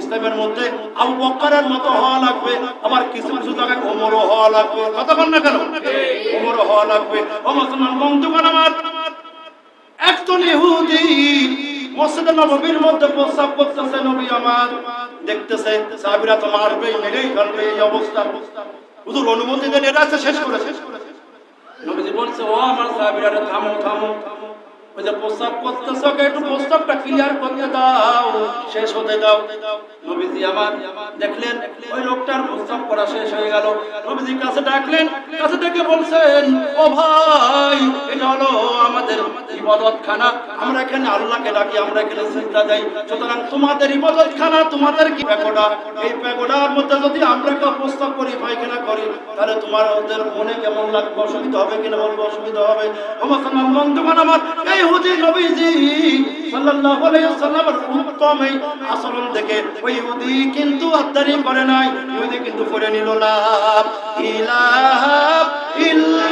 ইসলামের মধ্যে আবু বকরের মতো হওয়া লাগবে, আবার কিছু কিছু জায়গায় ওমরও হওয়া লাগবে। কথা বল না কেন? ওমরও হওয়া লাগবে। ও মুসলমান বন্ধুগণ আমার, একজন ইহুদি মসজিদে নববীর মধ্যে প্রস্রাব করতেছে, নবী আমার দেখতেছে, সাহাবীরা তো মারবেই, মেরেই ফেলবে, এই অবস্থা। হুজুর অনুমতি দেন, এটা আছে, শেষ করে। নবীজি বলছে, ও আমার সাহাবীরা, থামো থামো, ওই যে প্রস্রাব করতেছো, একটু প্রস্রাবটা ক্লিয়ার করতে দাও, শেষ হতে দাও। নবীজি আমার দেখলেন ওই লোকটার প্রস্রাব করা শেষ হয়ে গেল। নবীজি কাছে ডাকলেন, কাছে ডেকে বলছেন, ও ভাই, এটা হলো আমাদের ইবাদতখানা, আমরা এখানে আল্লাহকে ডাকি, আমরা এখানে সিজদা দেই, সুতরাং তোমাদের ইবাদতখানা, তোমাদের কি প্যাগোডা, এই প্যাগোডার মধ্যে যদি আমরা কেউ প্রস্তাব করি, পায়খানা করি, তাহলে তোমাদের মনে কেমন লাগবে? অসুবিধা হবে কিনা? বলবো অসুবিধা হবে। ও মুসলমান বন্ধুগণ আমার, এই ইহুদি নবীজি সাল্লাল্লাহু আলাইহি ওয়াসাল্লামের উত্তম এই আচরণ দেখে ওই ইহুদি কিন্তু আত্মারি করে নাই, ইহুদি কিন্তু পড়ে নিল লা ইলাহা ইল্লাল্লাহ